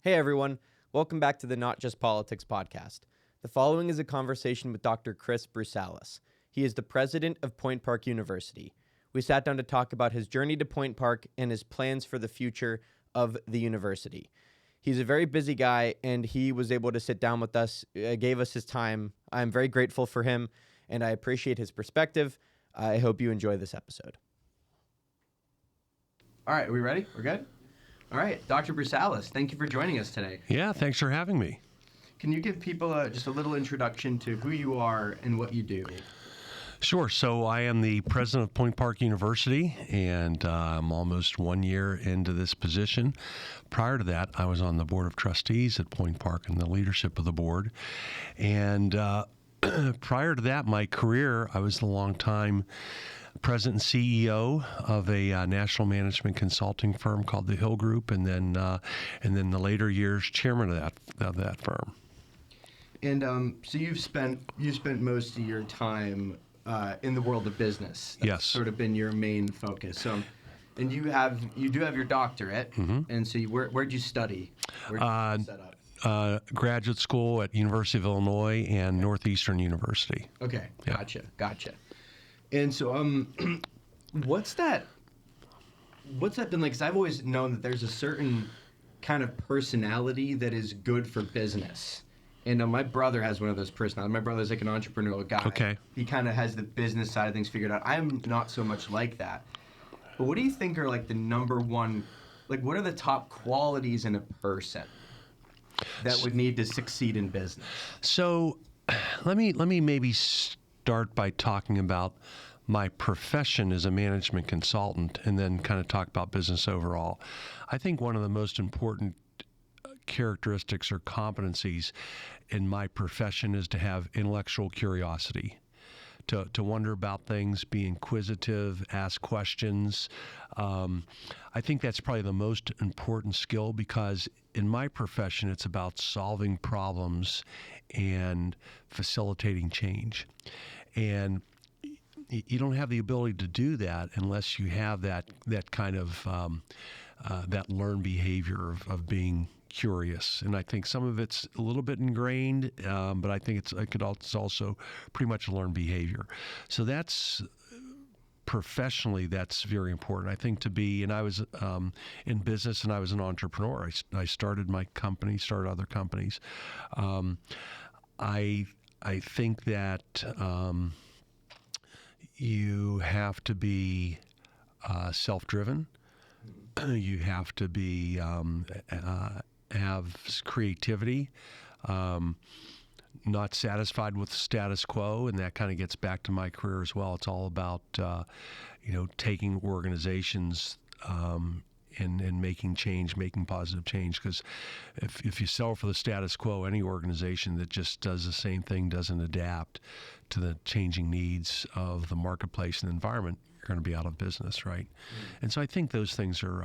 Hey everyone, welcome back to the Not Just Politics podcast. The following is a conversation with Dr. Chris Brussalis. He is the president of Point Park University. We sat down to talk about his journey to Point Park and his plans for the future of the university. He's a very busy guy, and he was able to sit down with us, gave us his time. I'm very grateful for him, and I appreciate his perspective. I hope you enjoy this episode. All right, are we ready? We're good? All right, Dr. Brussalis, thank you for joining us today. Yeah, thanks for having me. Can you give people just a little introduction to who you are and what you do? Sure. So I am the president of Point Park University, and I'm almost 1 year into this position. Prior to that, I was on the board of trustees at Point Park and the leadership of the board. And prior to that, my career, I was the longtime president and CEO of a national management consulting firm called the Hill Group, and then the later years chairman of that firm. And so you spent most of your time in the world of business. That's Yes. sort of been your main focus. So, and you do have your doctorate. Mm-hmm. And so where'd you study? Where'd you set up? Graduate school at University of Illinois and Northeastern University. Okay, Yeah. gotcha. And so, what's that been like? Because I've always known that there's a certain kind of personality that is good for business. And my brother has one of those personalities. My brother's like an entrepreneurial guy. Okay. He kind of has the business side of things figured out. I'm not so much like that. But what do you think are like the number one, like what are the top qualities in a person that would need to succeed in business? So let me maybe start by talking about my profession as a management consultant and then kind of talk about business overall. I think one of the most important characteristics or competencies in my profession is to have intellectual curiosity, to wonder about things, be inquisitive, ask questions. I think that's probably the most important skill because in my profession, it's about solving problems and facilitating change. And you don't have the ability to do that unless you have that kind of that learned behavior of being curious. And I think some of it's a little bit ingrained, but I think it's also pretty much a learned behavior. So that's professionally, that's very important. I think to be, and I was in business and I was an entrepreneur. I started my company, started other companies. I think that you have to be self-driven. You have to be have creativity, not satisfied with the status quo, and that kind of gets back to my career as well. It's all about taking organizations and making change, making positive change. Because if you settle for the status quo, any organization that just does the same thing, doesn't adapt to the changing needs of the marketplace and the environment, you're going to be out of business, right? Mm. And so I think those things are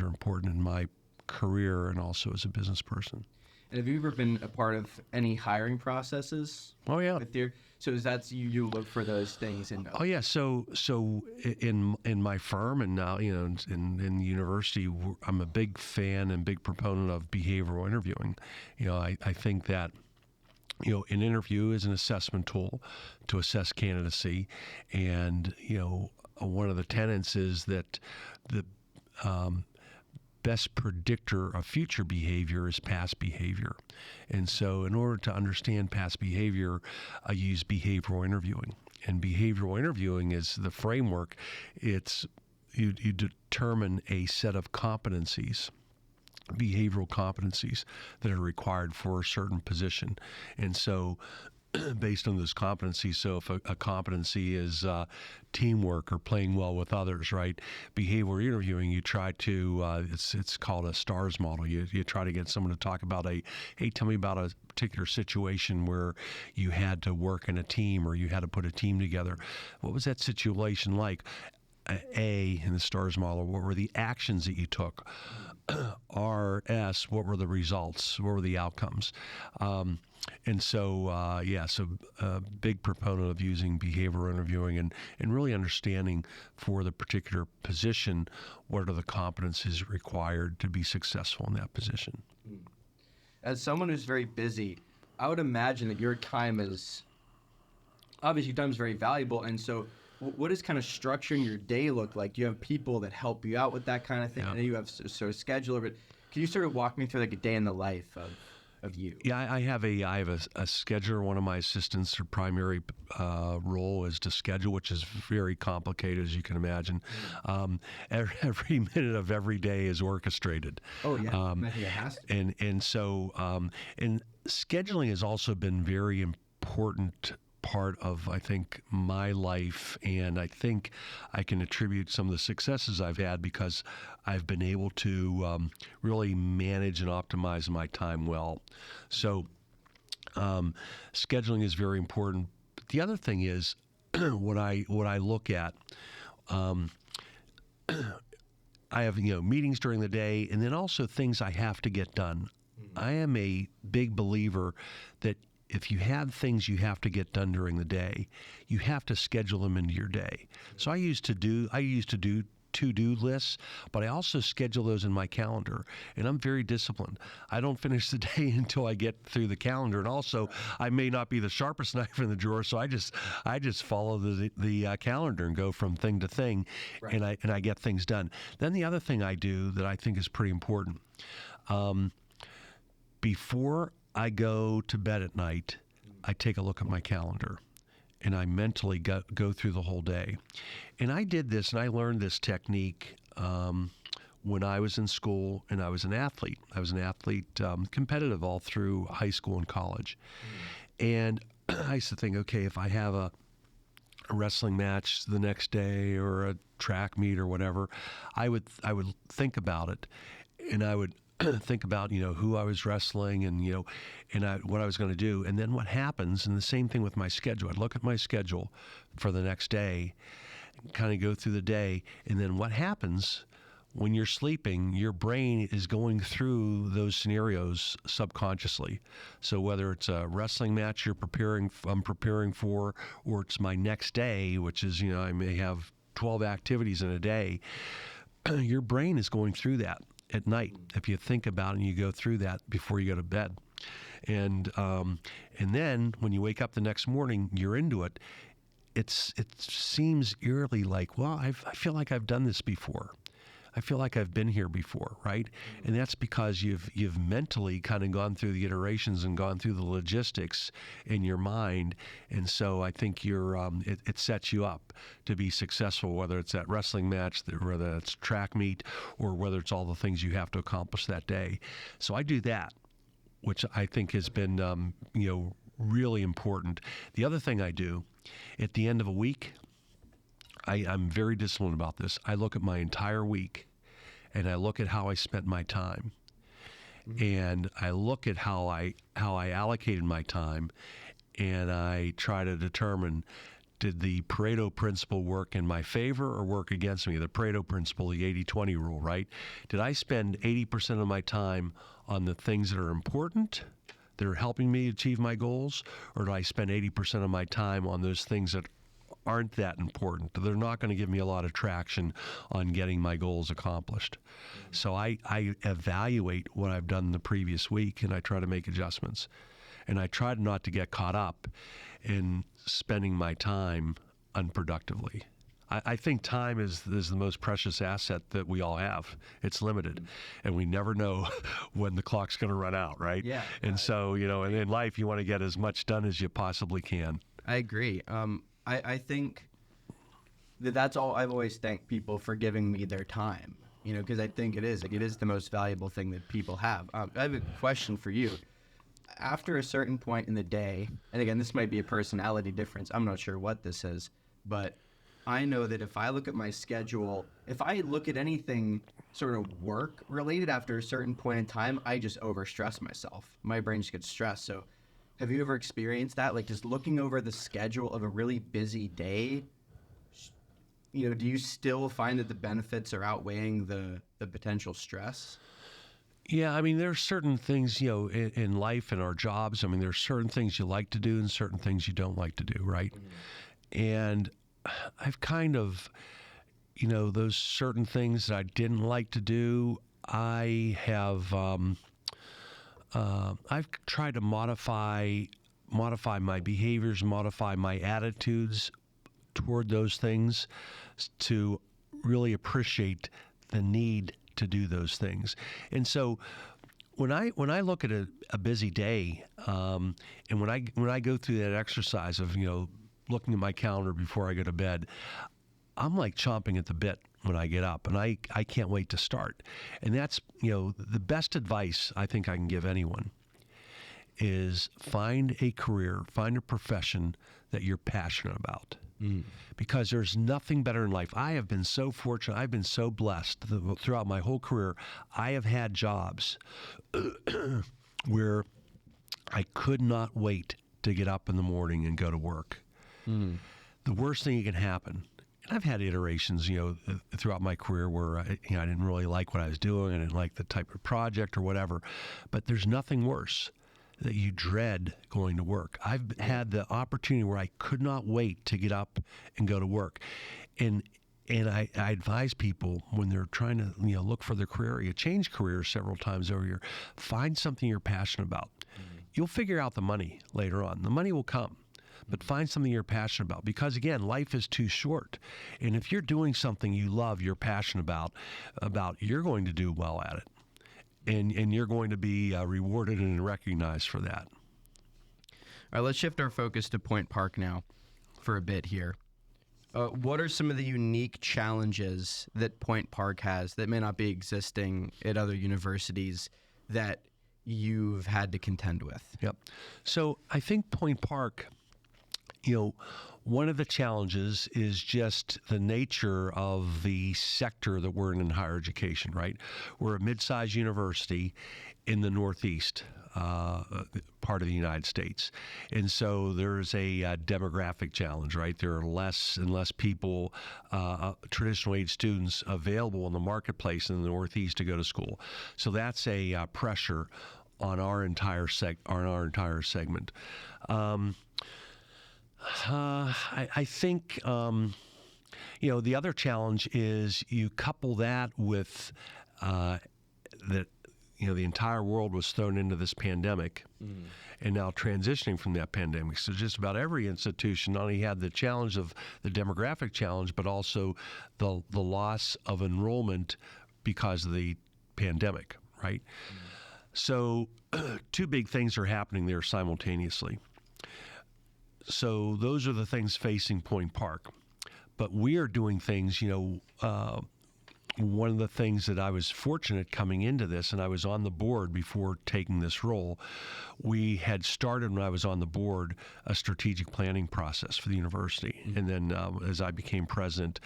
important in my career and also as a business person. And have you ever been a part of any hiring processes? Oh yeah. So is that you look for those things in? Oh yeah. So in my firm and now in the university, I'm a big fan and big proponent of behavioral interviewing. I think that an interview is an assessment tool to assess candidacy, and one of the tenets is that the best predictor of future behavior is past behavior. And so in order to understand past behavior, I use behavioral interviewing. And behavioral interviewing is the framework. It's you determine a set of competencies, behavioral competencies that are required for a certain position. And so based on those competencies. So if a competency is teamwork or playing well with others, right? Behavioral interviewing, you try to, it's called a STARS model. You try to get someone to talk about hey, tell me about a particular situation where you had to work in a team or you had to put a team together. What was that situation like? A, in the STARS model, what were the actions that you took? R, success, what were the results, what were the outcomes. And so, so a big proponent of using behavioral interviewing and really understanding for the particular position, what are the competencies required to be successful in that position. As someone who's very busy, I would imagine that your time is, obviously time is very valuable. And so what does kind of structuring your day look like? Do you have people that help you out with that kind of thing? Yeah. I know you have sort of scheduler, but can you sort of walk me through like a day in the life of you? Yeah, I have a scheduler. One of my assistants, her primary role is to schedule, which is very complicated, as you can imagine. Every minute of every day is orchestrated. Oh yeah, I think it has to. And so scheduling has also been very important part of, I think, my life, and I think I can attribute some of the successes I've had because I've been able to really manage and optimize my time well. So scheduling is very important. But the other thing is what I look at. I have meetings during the day, and then also things I have to get done. I am a big believer that if you have things you have to get done during the day, you have to schedule them into your day. So I used to do to-do lists, but I also schedule those in my calendar, and I'm very disciplined. I don't finish the day until I get through the calendar, and also I may not be the sharpest knife in the drawer, so I just follow the calendar and go from thing to thing, right. and I get things done. Then the other thing I do that I think is pretty important, before I go to bed at night, I take a look at my calendar, and I mentally go through the whole day. And I did this, and I learned this technique when I was in school, and I was an athlete. I was an athlete, competitive all through high school and college. And I used to think, okay, if I have a wrestling match the next day or a track meet or whatever, I would think about it, and I would think about who I was wrestling and what I was going to do, and then what happens. And the same thing with my schedule. I'd look at my schedule for the next day, kind of go through the day, and then what happens when you're sleeping, your brain is going through those scenarios subconsciously. So whether it's a wrestling match I'm preparing for, or it's my next day, which is I may have 12 activities in a day, your brain is going through that at night, if you think about it and you go through that before you go to bed. And then when you wake up the next morning, you're into it. It seems eerily like, well, I feel like I've done this before. I feel like I've been here before, right? And that's because you've mentally kind of gone through the iterations and gone through the logistics in your mind, and so I think it sets you up to be successful, whether it's that wrestling match, whether it's track meet, or whether it's all the things you have to accomplish that day. So I do that, which I think has been really important. The other thing I do at the end of a week, I'm very disciplined about this. I look at my entire week, and I look at how I spent my time, and I look at how I allocated my time, and I try to determine, did the Pareto principle work in my favor or work against me? The Pareto principle, the 80-20 rule, right? Did I spend 80% of my time on the things that are important, that are helping me achieve my goals, or do I spend 80% of my time on those things that aren't that important? They're not going to give me a lot of traction on getting my goals accomplished. So I evaluate what I've done the previous week, and I try to make adjustments. And I try not to get caught up in spending my time unproductively. I think time is the most precious asset that we all have. It's limited, and we never know when the clock's going to run out, right? Yeah. And so, and in life, you want to get as much done as you possibly can. I agree. I think that's all. I've always thanked people for giving me their time, because I think it is the most valuable thing that people have. I have a question for you. After a certain point in the day, and again, this might be a personality difference. I'm not sure what this is, but I know that if I look at my schedule, if I look at anything sort of work related after a certain point in time, I just overstress myself. My brain just gets stressed. So have you ever experienced that? Like just looking over the schedule of a really busy day, do you still find that the benefits are outweighing the potential stress? Yeah, I mean, there's certain things, in life and our jobs. I mean, there's certain things you like to do and certain things you don't like to do, right? And I've kind of, those certain things that I didn't like to do, I've tried to modify my behaviors, modify my attitudes toward those things to really appreciate the need to do those things. And so when I look at a busy day, and when I go through that exercise of looking at my calendar before I go to bed, I'm like chomping at the bit when I get up, and I can't wait to start. And that's the best advice I think I can give anyone is find a career, find a profession that you're passionate about. Because there's nothing better in life. I have been so fortunate. I've been so blessed throughout my whole career. I have had jobs where I could not wait to get up in the morning and go to work. The worst thing that can happen, and I've had iterations, throughout my career where I didn't really like what I was doing. I didn't like the type of project or whatever. But there's nothing worse that you dread going to work. I've had the opportunity where I could not wait to get up and go to work. And I advise people when they're trying to look for their career, you change careers several times over your, find something you're passionate about. You'll figure out the money later on. The money will come. But find something you're passionate about, because again, life is too short. And if you're doing something you love, you're passionate about, you're going to do well at it. And you're going to be rewarded and recognized for that. All right, let's shift our focus to Point Park now for a bit here. What are some of the unique challenges that Point Park has that may not be existing at other universities that you've had to contend with? Yep. So I think Point Park, one of the challenges is just the nature of the sector that we're in higher education, right? We're a mid-sized university in the Northeast part of the United States. And so there's a demographic challenge, right? There are less and less people, traditional age students available in the marketplace in the Northeast to go to school. So that's a pressure on our entire segment. I think, the other challenge is you couple that with that, the entire world was thrown into this pandemic and now transitioning from that pandemic. So just about every institution not only had the challenge of the demographic challenge, but also the loss of enrollment because of the pandemic, right? So two big things are happening there simultaneously. So those are the things facing Point Park. But we are doing things, one of the things that I was fortunate coming into this, and I was on the board before taking this role, we had started when I was on the board a strategic planning process for the university. And then as I became president,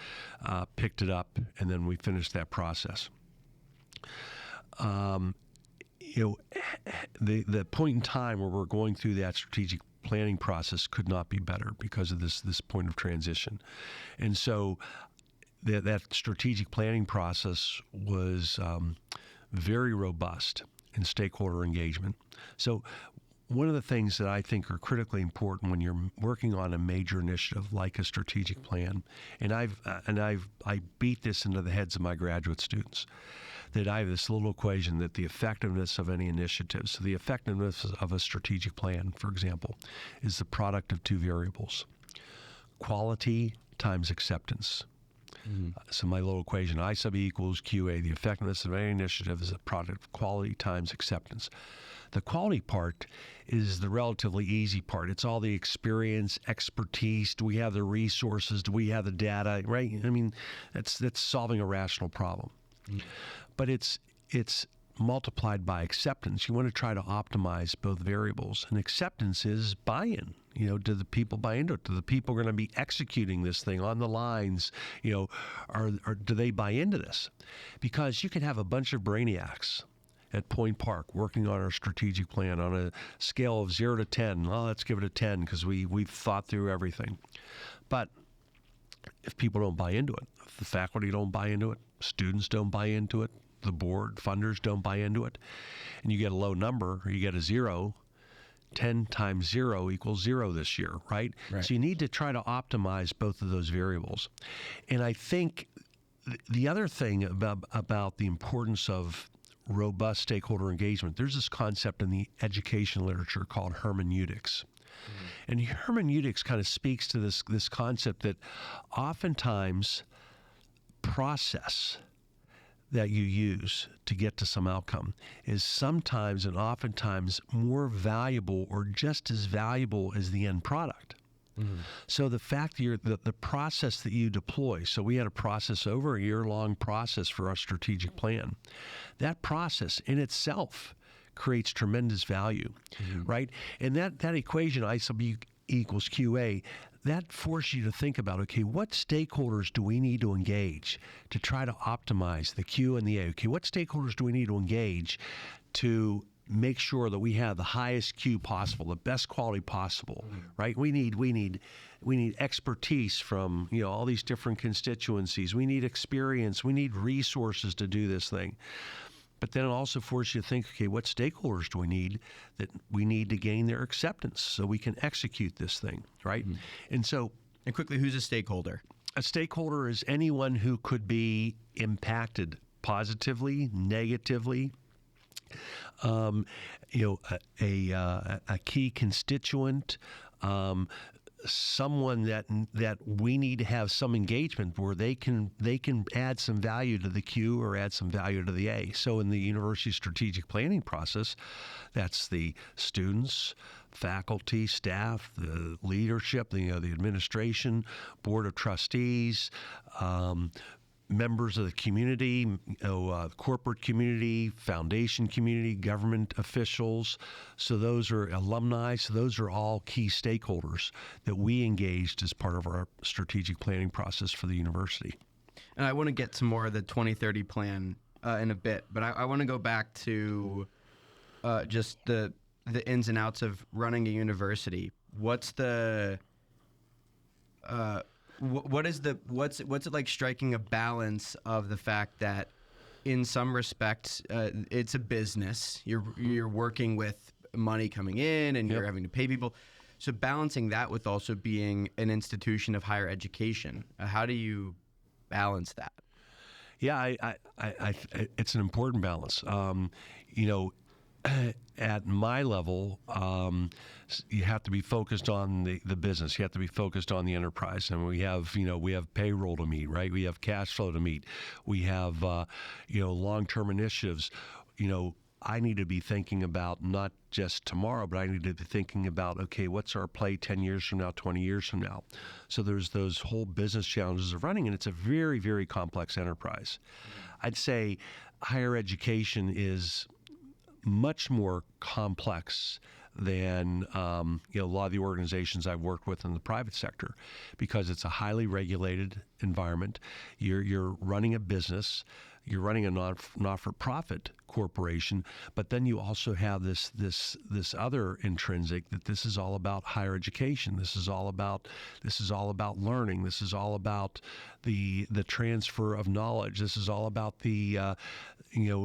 picked it up, and then we finished that process. The point in time where we're going through that strategic planning process could not be better because of this point of transition. And so that strategic planning process was very robust in stakeholder engagement. So one of the things that I think are critically important when you're working on a major initiative like a strategic plan, and I beat this into the heads of my graduate students, that I have this little equation that the effectiveness of any initiative, so the effectiveness of a strategic plan, for example, is the product of two variables: quality times acceptance. So my little equation, I sub E equals QA, the effectiveness of any initiative is a product of quality times acceptance. The quality part is the relatively easy part. It's all the experience, expertise. Do we have the resources? Do we have the data? Right? I mean, that's solving a rational problem. But it's multiplied by acceptance. You want to try to optimize both variables. And acceptance is buy-in. Do the people buy into it? Do the people going to be executing this thing on the lines? Do they buy into this? Because you can have a bunch of brainiacs at Point Park working on our strategic plan on a scale of 0 to 10. Well, let's give it a 10 because we've thought through everything. But if people don't buy into it, if the faculty don't buy into it, students don't buy into it, the board, funders don't buy into it, and you get a low number, or you get a zero, 10 times 0 equals 0 this year, right? So you need to try to optimize both of those variables. And I think the other thing about the importance of robust stakeholder engagement, there's this concept in the education literature called hermeneutics. And hermeneutics kind of speaks to this concept that oftentimes process that you use to get to some outcome is sometimes and oftentimes more valuable or just as valuable as the end product. So the fact that the process that you deploy, so we had a process over a year-long process for our strategic plan. That process in itself creates tremendous value, right? And that equation, I sub U equals QA, that forces you to think about, okay, what stakeholders do we need to engage to try to optimize the Q and the A? Okay, what stakeholders do we need to engage to make sure that we have the highest Q possible, the best quality possible, right? We need expertise from all these different constituencies. We need experience. We need resources to do this thing. But then it also forces you to think, okay, what stakeholders do we need to gain their acceptance so we can execute this thing, right? And quickly, who's a stakeholder? A stakeholder is anyone who could be impacted positively, negatively. A key constituent, someone that we need to have some engagement where they can add some value to the Q or add some value to the A. So in the university strategic planning process, that's the students, faculty, staff, the leadership, the administration, board of trustees, members of the community, corporate community, foundation community, government officials. So those are alumni. So those are all key stakeholders that we engaged as part of our strategic planning process for the university. And I want to get to more of the 2030 plan in a bit, but I want to go back to just the ins and outs of running a university. What's the what's it like striking a balance of the fact that in some respects it's a business, you're working with money coming in and you're having to pay people, so balancing that with also being an institution of higher education, how do you balance that? Yeah, it's an important balance. At my level, you have to be focused on the business. You have to be focused on the enterprise, and we have payroll to meet, right? We have cash flow to meet. We have long-term initiatives. I need to be thinking about not just tomorrow, but I need to be thinking about, okay, what's our play 10 years from now, 20 years from now? So there's those whole business challenges of running, and it's a very, very complex enterprise. I'd say higher education is much more complex than a lot of the organizations I've worked with in the private sector, because it's a highly regulated environment. You're running a business, you're running a not-for-profit corporation, but then you also have this other intrinsic that this is all about higher education. This is all about learning. This is all about the transfer of knowledge. This is all about the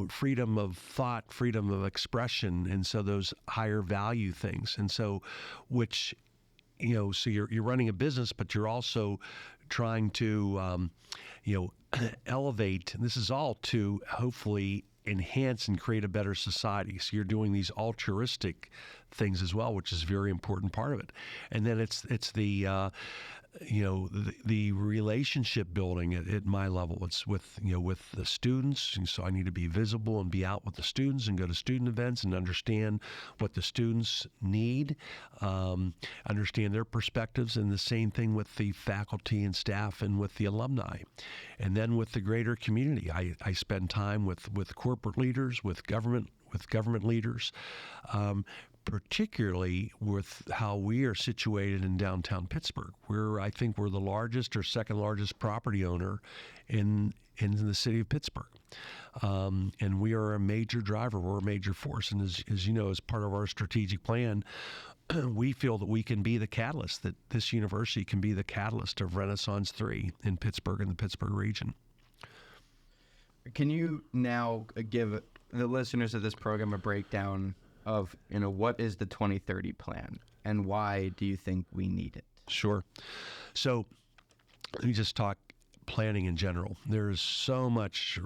freedom of thought, freedom of expression, and so those higher value things. And so, so you're running a business, but you're also trying to elevate. This is all to hopefully enhance and create a better society. So you're doing these altruistic things as well, which is a very important part of it. And then it's the relationship building at my level. It's with the students, and so I need to be visible and be out with the students and go to student events and understand what the students need, understand their perspectives, and the same thing with the faculty and staff and with the alumni. And then with the greater community, I spend time with corporate leaders, with government leaders, particularly with how we are situated in downtown Pittsburgh. I think we're the largest or second largest property owner in the city of Pittsburgh. And we are a major driver. We're a major force. And as you know, as part of our strategic plan, we feel that we can be the catalyst, that this university can be the catalyst of Renaissance 3 in Pittsburgh and the Pittsburgh region. Can you now give the listeners of this program a breakdown of, what is the 2030 plan and why do you think we need it? Sure. So let me just talk planning in general. There's so much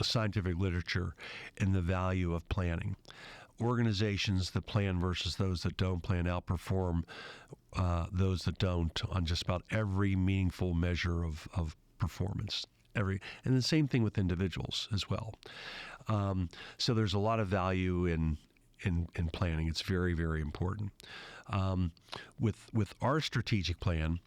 scientific literature in the value of planning. Organizations that plan versus those that don't plan outperform those that don't on just about every meaningful measure of performance. And the same thing with individuals as well. So there's a lot of value in planning. It's very, very important. With our strategic plan,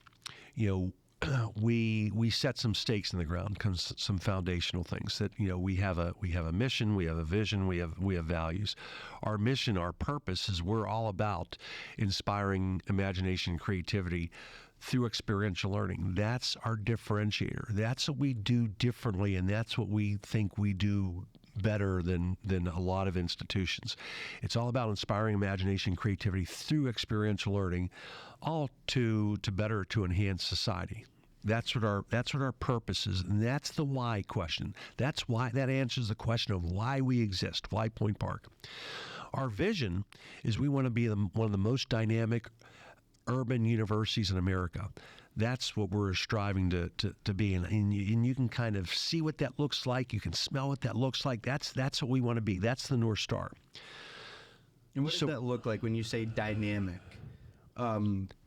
we set some stakes in the ground, some foundational things that we have a mission, we have a vision, we have values. Our mission, our purpose is we're all about inspiring imagination and creativity through experiential learning. That's our differentiator. That's what we do differently, and that's what we think we do better than a lot of institutions. It's all about inspiring imagination and creativity through experiential learning, all to enhance society. That's what our purpose is, and that's the why question. That answers the question of why we exist, why Point Park. Our vision is we want to be one of the most dynamic urban universities in America. That's what we're striving to be, and you can kind of see what that looks like. You can smell what that looks like. That's what we want to be. That's the North Star. And what does that look like when you say dynamic?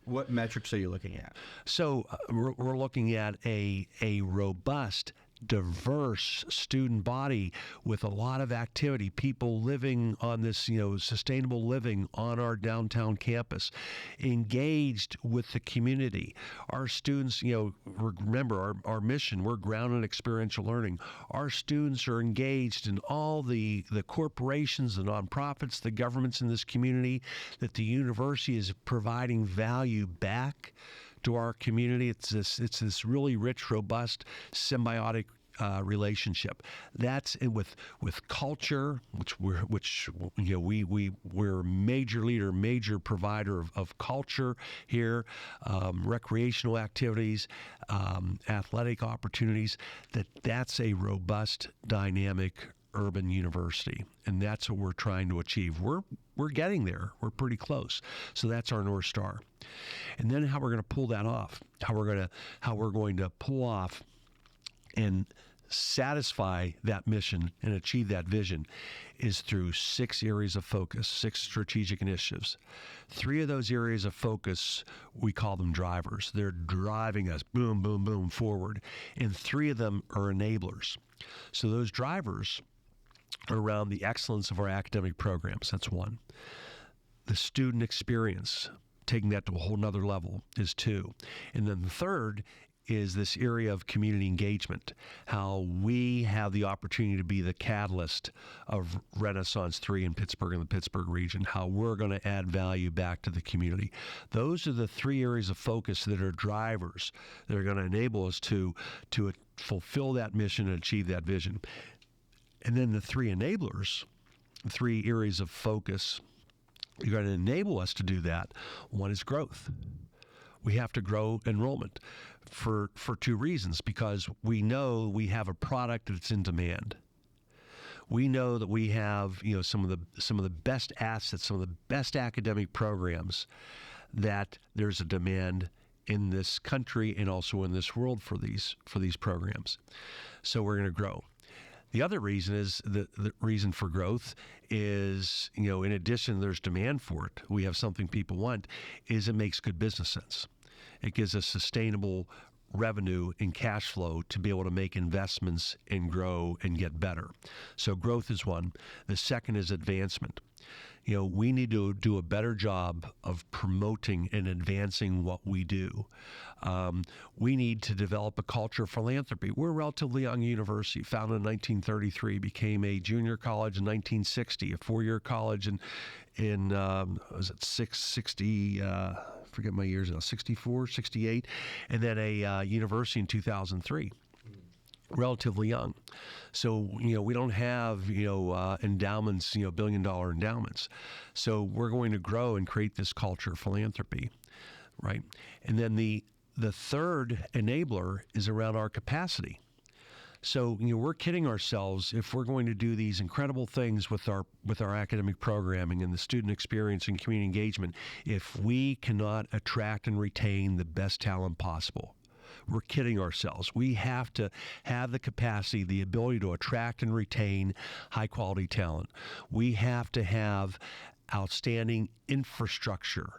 What metrics are you looking at? So we're looking at a robust, diverse student body with a lot of activity, people living on this, sustainable living on our downtown campus, engaged with the community. Our students, remember our mission, we're grounded in experiential learning. Our students are engaged in all the corporations, the nonprofits, the governments in this community, that the university is providing value back to our community. It's this really rich, robust, symbiotic relationship. That's with culture, we're a major leader, major provider of culture here, recreational activities, athletic opportunities. That's a robust, dynamic urban university, and that's what we're trying to achieve. We're getting there. We're pretty close. So that's our North Star. And then how we're going to pull that off, how we're going to pull off and satisfy that mission and achieve that vision is through 6 areas of focus, 6 strategic initiatives. 3 of those areas of focus, we call them drivers. They're driving us boom, boom, boom forward. And 3 of them are enablers. So those drivers are around the excellence of our academic programs. That's 1. The student experience, taking that to a whole nother level, is 2. And then the third is this area of community engagement, how we have the opportunity to be the catalyst of Renaissance 3 in Pittsburgh and the Pittsburgh region, how we're going to add value back to the community. Those are the 3 areas of focus that are drivers that are going to enable us to fulfill that mission and achieve that vision. And then the 3 enablers, 3 areas of focus, are going to enable us to do that. 1 is growth. We have to grow enrollment for 2 reasons, because we know we have a product that's in demand. We know that we have some of the best assets, some of the best academic programs, that there's a demand in this country and also in this world for these programs. So we're going to grow. The other reason is the reason for growth is, in addition, there's demand for it. We have something people want, is it makes good business sense. It gives us sustainable revenue and cash flow to be able to make investments and grow and get better. So growth is 1. The second is advancement. We need to do a better job of promoting and advancing what we do. We need to develop a culture of philanthropy. We're a relatively young university, founded in 1933, became a junior college in 1960, a 4-year college in was it 660, forget my years now, 64, 68, and then a university in 2003. Relatively young. So, we don't have, endowments, billion-dollar endowments. So we're going to grow and create this culture of philanthropy, right? And then the third enabler is around our capacity. So we're kidding ourselves if we're going to do these incredible things with our academic programming and the student experience and community engagement if we cannot attract and retain the best talent possible. We're kidding ourselves. We have to have the capacity, the ability to attract and retain high-quality talent. We have to have outstanding infrastructure.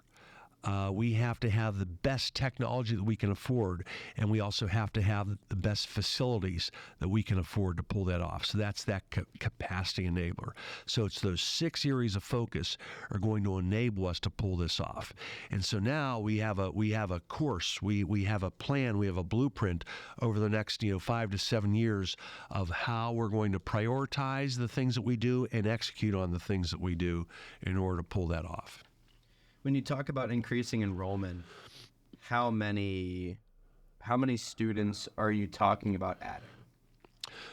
We have to have the best technology that we can afford, and we also have to have the best facilities that we can afford to pull that off. So that's that capacity enabler. So it's those 6 areas of focus are going to enable us to pull this off. And so now we have a course, we have a plan, we have a blueprint over the next 5 to 7 years of how we're going to prioritize the things that we do and execute on the things that we do in order to pull that off. When you talk about increasing enrollment, how many students are you talking about adding?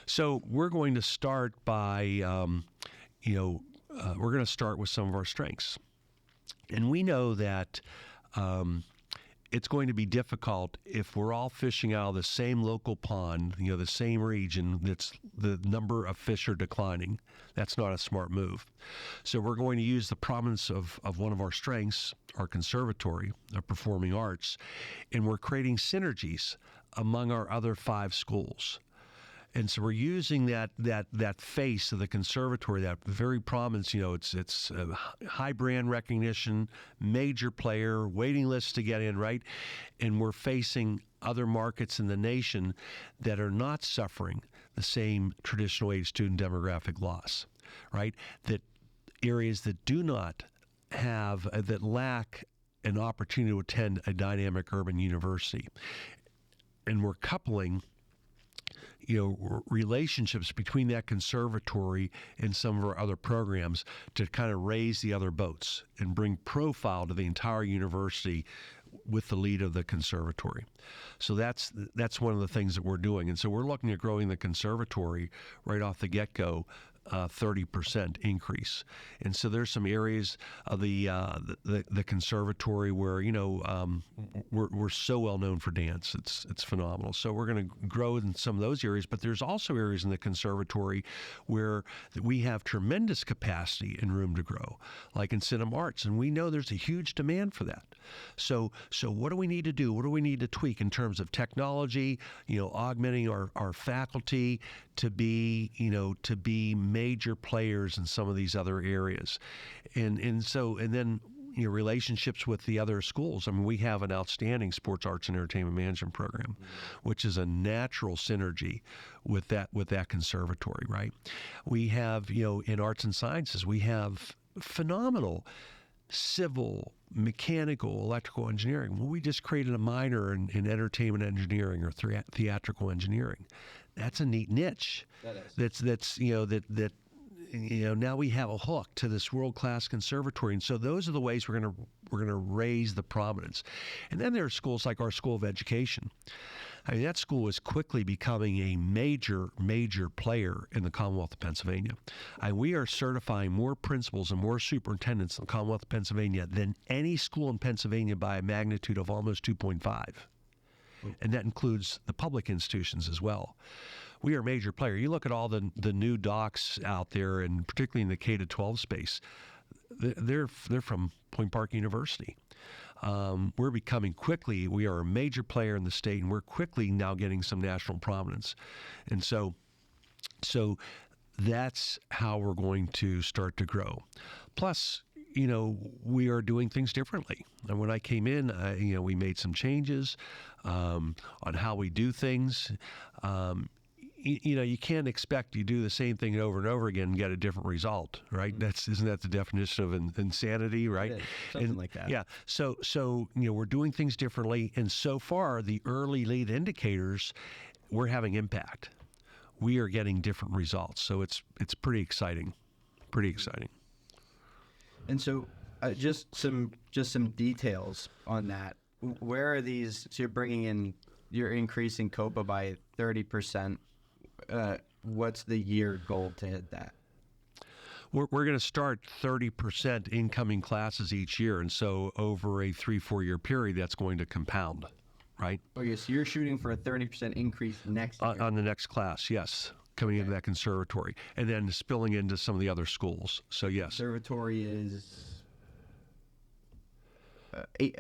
So we're going to start by, we're going to start with some of our strengths. And we know that it's going to be difficult if we're all fishing out of the same local pond, the same region, that's the number of fish are declining. That's not a smart move. So we're going to use the prominence of one of our strengths, our conservatory of performing arts, and we're creating synergies among our other 5 schools. And so we're using that face of the conservatory, that very prominence. It's high brand recognition, major player, waiting lists to get in, right? And we're facing other markets in the nation that are not suffering the same traditional age student demographic loss, right? That areas that do not have, that lack an opportunity to attend a dynamic urban university. And we're coupling relationships between that conservatory and some of our other programs to kind of raise the other boats and bring profile to the entire university with the lead of the conservatory. So that's one of the things that we're doing. And so we're looking at growing the conservatory right off the get-go, 30% increase. And so there's some areas of the conservatory where we're so well known for dance. It's phenomenal. So we're going to grow in some of those areas, but there's also areas in the conservatory where we have tremendous capacity and room to grow, like in cinema arts, and we know there's a huge demand for that. So what do we need to do? What do we need to tweak in terms of technology? Augmenting our faculty to be major players in some of these other areas, and then relationships with the other schools. I mean, we have an outstanding sports arts and entertainment management program, which is a natural synergy with that conservatory, right? We have in arts and sciences we have phenomenal civil, mechanical, electrical engineering. Well, we just created a minor in entertainment engineering or theatrical engineering. That's a neat niche. That is. Now we have a hook to this world-class conservatory, and so those are the ways we're going to raise the prominence. And then there are schools like our School of Education. I mean, that school is quickly becoming a major player in the Commonwealth of Pennsylvania. And we are certifying more principals and more superintendents in the Commonwealth of Pennsylvania than any school in Pennsylvania by a magnitude of almost 2.5. And that includes the public institutions as well. We are a major player. You look at all the new docs out there, and particularly in the K-12 space, they're from Point Park University. We're becoming quickly, we are a major player in the state, and we're quickly now getting some national prominence. And so that's how we're going to start to grow. Plus, we are doing things differently. And when I came in, we made some changes on how we do things. You can't expect you do the same thing over and over again and get a different result, right? Isn't that the definition of insanity, right? Something like that. Yeah. So we're doing things differently, and so far the early lead indicators, we're having impact. We are getting different results, so it's pretty exciting. Pretty exciting. And so, just some details on that. Where are these? So you're increasing COPA by 30%. What's the year goal to hit that? We're going to start 30% incoming classes each year, and so over a 3-4 year period, that's going to compound, right? Okay, so you're shooting for a 30% increase next year. On the next class, yes, coming into that conservatory, and then spilling into some of the other schools. So yes, Conservatory is it's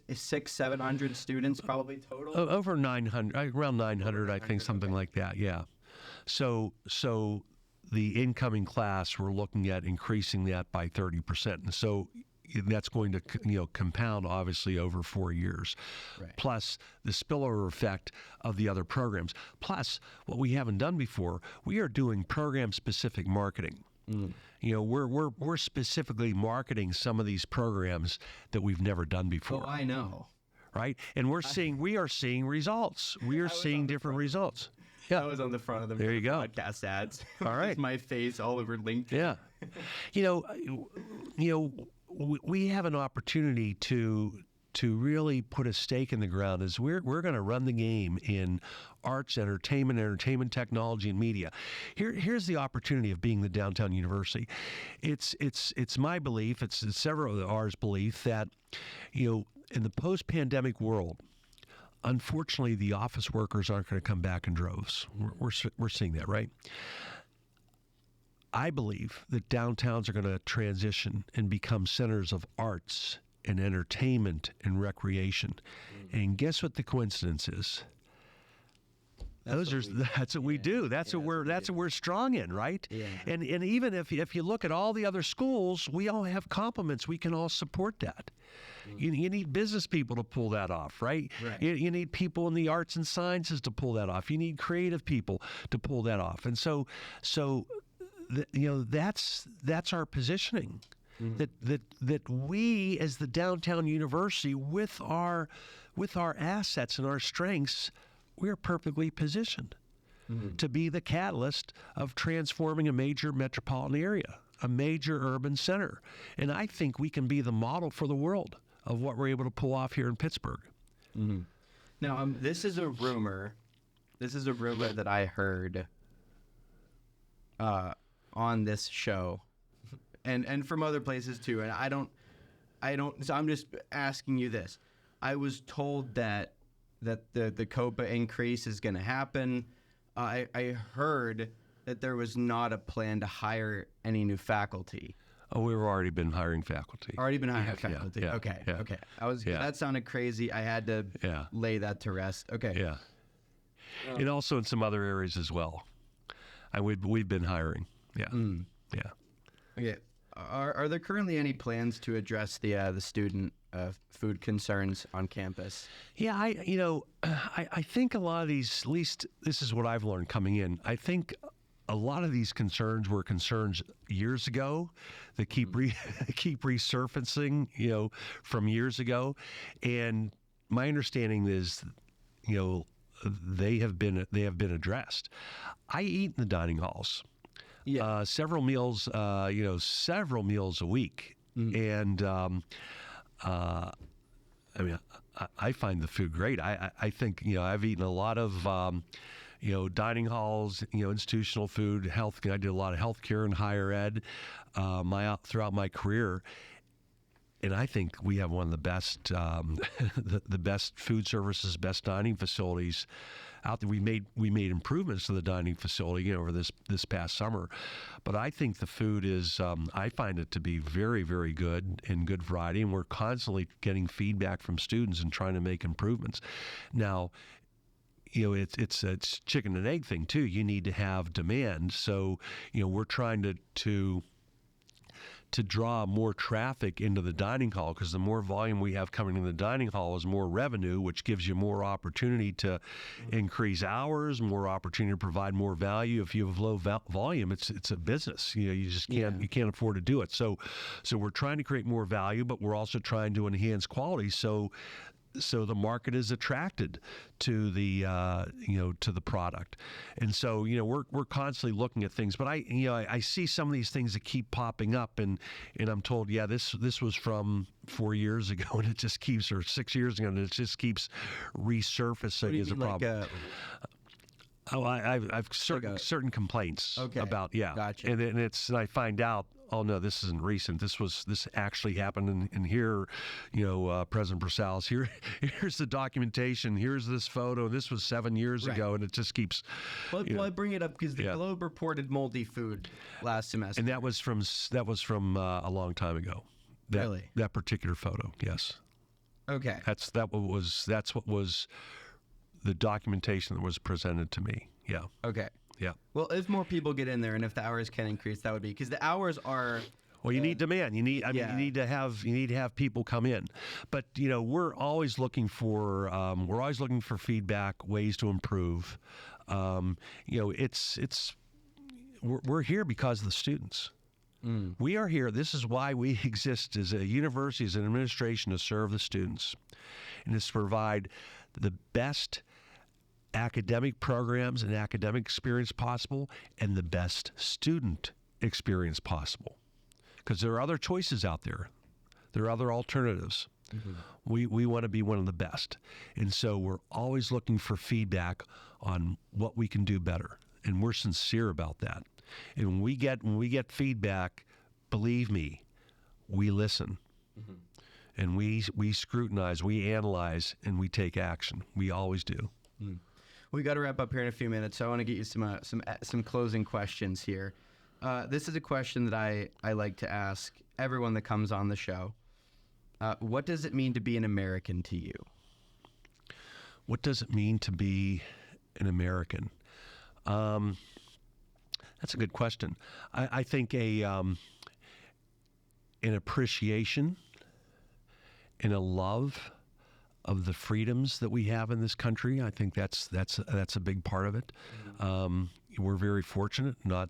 600-700 students probably total. over 900, around 900, I think, something like that. Yeah. So the incoming class, we're looking at increasing that by 30%, and so that's going to compound obviously over 4 years, Right. plus the spillover effect of the other programs. Plus, what we haven't done before, we are doing program-specific marketing. We're specifically marketing some of these programs that we've never done before. Oh, I know. Right? And we are seeing results. We are seeing different results. Yeah. I was on the front of the There you go. podcast ads. All right. My face all over LinkedIn. Yeah. We have an opportunity to really put a stake in the ground as we're going to run the game in arts, entertainment technology, and media. Here's the opportunity of being the downtown university. It's my belief, it's several of ours belief that, in the post-pandemic world, unfortunately, the office workers aren't going to come back in droves. We're seeing that, right? I believe that downtowns are going to transition and become centers of arts and entertainment and recreation. And guess what the coincidence is? That's what we do. That's what we're strong in, right? Yeah. And even if you look at all the other schools, we all have complements. We can all support that. You need business people to pull that off, right? Right. You need people in the arts and sciences to pull that off. You need creative people to pull that off. And so that's our positioning. That we, as the downtown university, with our assets and our strengths, we're perfectly positioned to be the catalyst of transforming a major metropolitan area, a major urban center. And I think we can be the model for the world of what we're able to pull off here in Pittsburgh. Mm-hmm. Now, this is a rumor. This is a rumor that I heard on this show, and from other places too. And I don't. So I'm just asking you this. I was told that the COPA increase is going to happen. I heard that there was not a plan to hire any new faculty. Oh, we've already been hiring faculty. Already been hiring faculty. Yeah, okay. yeah. Okay. That sounded crazy. I had to lay that to rest. Okay. Yeah. And also in some other areas as well. And we've been hiring. Yeah. Yeah. Okay. Are there currently any plans to address the student food concerns on campus? Yeah, I think a lot of these, at least this is what I've learned coming in, I think a lot of these concerns were concerns years ago that keep resurfacing, from years ago. And my understanding is, they have been addressed. I eat in the dining halls. Yeah. Several meals a week. And I find the food great. I think, I've eaten a lot of, dining halls, institutional food, health. I did a lot of healthcare and higher ed throughout my career. And I think we have one of the best, the best food services, best dining facilities out there. We made improvements to the dining facility, over this past summer, but I think the food is. I find it to be very, very good and good variety, and we're constantly getting feedback from students and trying to make improvements. Now, it's chicken and egg thing too. You need to have demand, so we're trying to draw more traffic into the dining hall, because the more volume we have coming in the dining hall is more revenue, which gives you more opportunity to increase hours, more opportunity to provide more value. If you have low volume, it's a business. You just can't you can't afford to do it. So we're trying to create more value, but we're also trying to enhance quality. So the market is attracted to the to the product, and so we're constantly looking at things. But I see some of these things that keep popping up, and I'm told this was from 4 years ago, and it just keeps, or 6 years ago, and it just keeps resurfacing as a problem. I've certain complaints about Gotcha. and I find out oh no, this isn't recent. This actually happened in here, President Brussalis. Here's the documentation. Here's this photo. This was 7 years ago, and it just keeps. Well, I bring it up because the Globe reported moldy food last semester, and that was from a long time ago. Really? That particular photo, yes. Okay. That's what was the documentation that was presented to me. Yeah. Okay. Yeah. Well, if more people get in there, and if the hours can increase, that would be because the hours are. Well, you need demand. You need to have people come in, but we're always looking for feedback, ways to improve. We're here because of the students. We are here. This is why we exist as a university, as an administration, to serve the students, and is to provide the best academic programs and academic experience possible, and the best student experience possible. Because there are other choices out there. There are other alternatives. We want to be one of the best. And so we're always looking for feedback on what we can do better. And we're sincere about that. And when we get feedback, believe me, we listen. And we scrutinize, we analyze, and we take action. We always do. We got to wrap up here in a few minutes, so I want to get you some closing questions here. This is a question that I like to ask everyone that comes on the show. What does it mean to be an American to you? What does it mean to be an American? That's a good question. I think an appreciation and a love of the freedoms that we have in this country. I think that's a big part of it. We're very fortunate. Not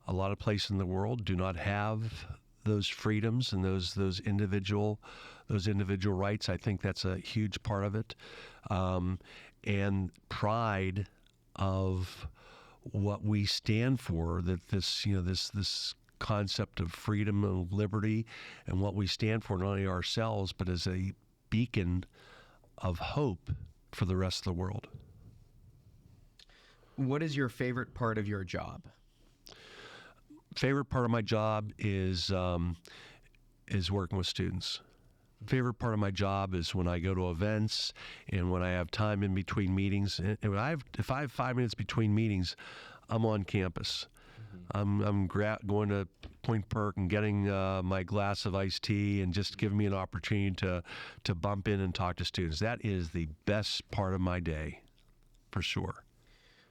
a lot of places in the world do not have those freedoms and those individual rights. I think that's a huge part of it, and pride of what we stand for. That this concept of freedom and liberty, and what we stand for, not only ourselves but as a beacon of hope for the rest of the world. What is your favorite part of your job? Favorite part of my job is working with students. Favorite part of my job is when I go to events and when I have time in between meetings. And if I have 5 minutes between meetings, I'm on campus. I'm going to Point Perk and getting my glass of iced tea and just giving me an opportunity to bump in and talk to students. That is the best part of my day, for sure.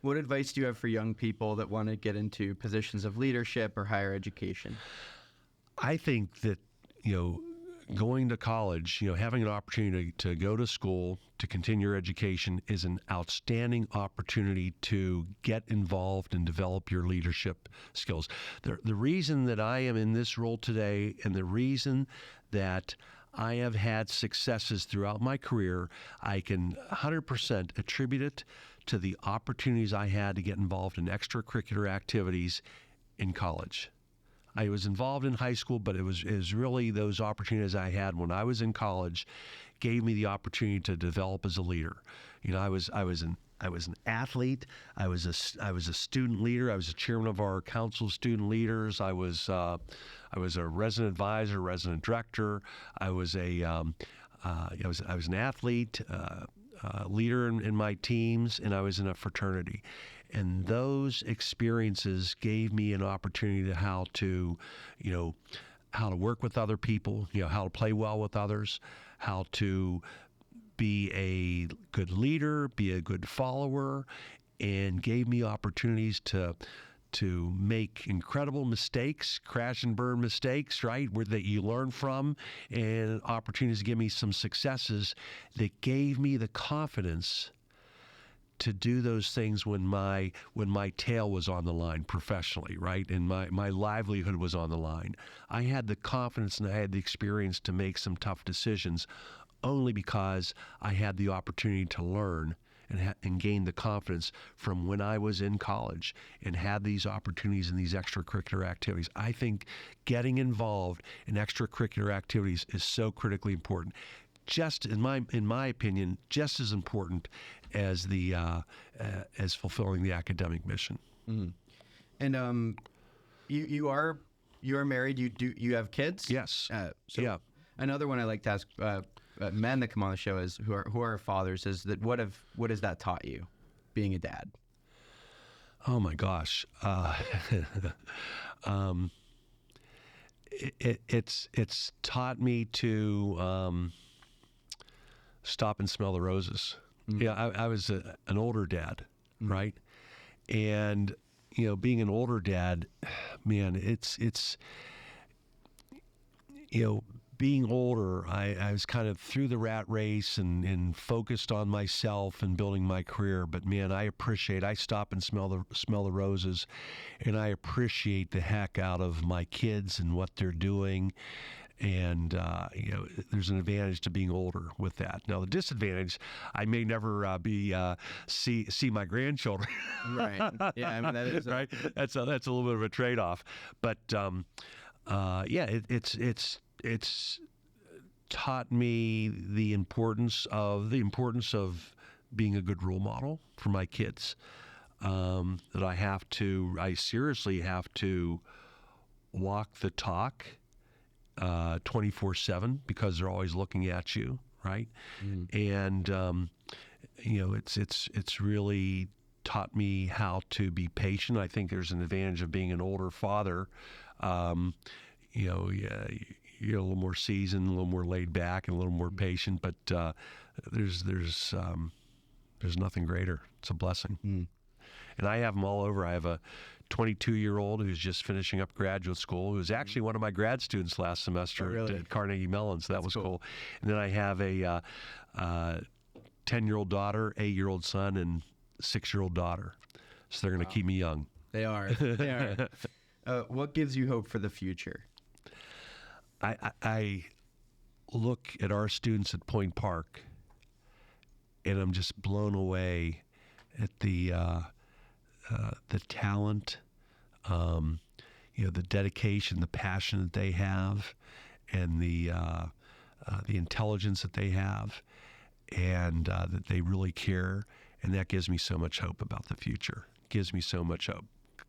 What advice do you have for young people that want to get into positions of leadership or higher education? I think that, going to college, having an opportunity to go to school, to continue your education is an outstanding opportunity to get involved and develop your leadership skills. The reason that I am in this role today, and the reason that I have had successes throughout my career, I can 100% attribute it to the opportunities I had to get involved in extracurricular activities in college. I was involved in high school, but it was really those opportunities I had when I was in college gave me the opportunity to develop as a leader. I was an athlete. I was a student leader. I was a chairman of our council of student leaders. I was a resident advisor, resident director. I was an athlete, leader in my teams, and I was in a fraternity. And those experiences gave me an opportunity to how to work with other people, how to play well with others, how to be a good leader, be a good follower, and gave me opportunities to make incredible mistakes, crash and burn mistakes, right, that you learn from, and opportunities to give me some successes that gave me the confidence to do those things when my tail was on the line professionally, right, and my livelihood was on the line. I had the confidence and I had the experience to make some tough decisions only because I had the opportunity to learn and gain the confidence from when I was in college and had these opportunities in these extracurricular activities. I think getting involved in extracurricular activities is so critically important. Just in my opinion, just as important as as fulfilling the academic mission. And you are You're married. You have kids? Yes. So Yeah. Another one I like to ask men that come on the show is who are fathers is that what has that taught you, being a dad? Oh my gosh. It's taught me to stop and smell the roses. Yeah, I was an older dad, right? And being an older dad, man, it's being older, I was kind of through the rat race and focused on myself and building my career. But man, I stop and smell the roses, and I appreciate the heck out of my kids and what they're doing. And there's an advantage to being older with that. Now the disadvantage, I may never see my grandchildren. Right. Yeah. I mean, that is right. That's a little bit of a trade-off. But it's taught me the importance of being a good role model for my kids. That I seriously have to walk the talk 24/7 because they're always looking at you, right? And it's really taught me how to be patient. I think there's an advantage of being an older father. You're a little more seasoned, a little more laid back, and a little more patient. But there's nothing greater. It's a blessing. And I have them all over. I have a 22-year-old who's just finishing up graduate school, who was actually one of my grad students last semester at Carnegie Mellon, so that was cool. And then I have a 10-year-old daughter, 8-year-old son, and 6-year-old daughter. So they're going to keep me young. They are. They are. What gives you hope for the future? I look at our students at Point Park, and I'm just blown away at the talent, the dedication, the passion that they have, and the intelligence that they have, and that they really care, and that gives me so much hope about the future. It gives me so much hope.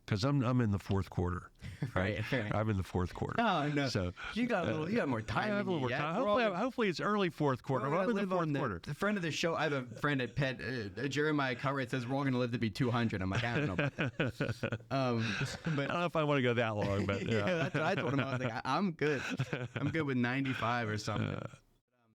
Because I'm in the fourth quarter, right? I'm in the fourth quarter. Oh no! So you got more time. I have a little more time. Hopefully it's early fourth quarter. I'm in the fourth quarter. The friend of the show, I have a friend at Penn, Jeremiah Cartwright, says we're all going to live to be 200. I'm like, I don't know about that. But I don't know if I want to go that long, but yeah, that's what I told him. I was like, I'm good. I'm good with 95 or something.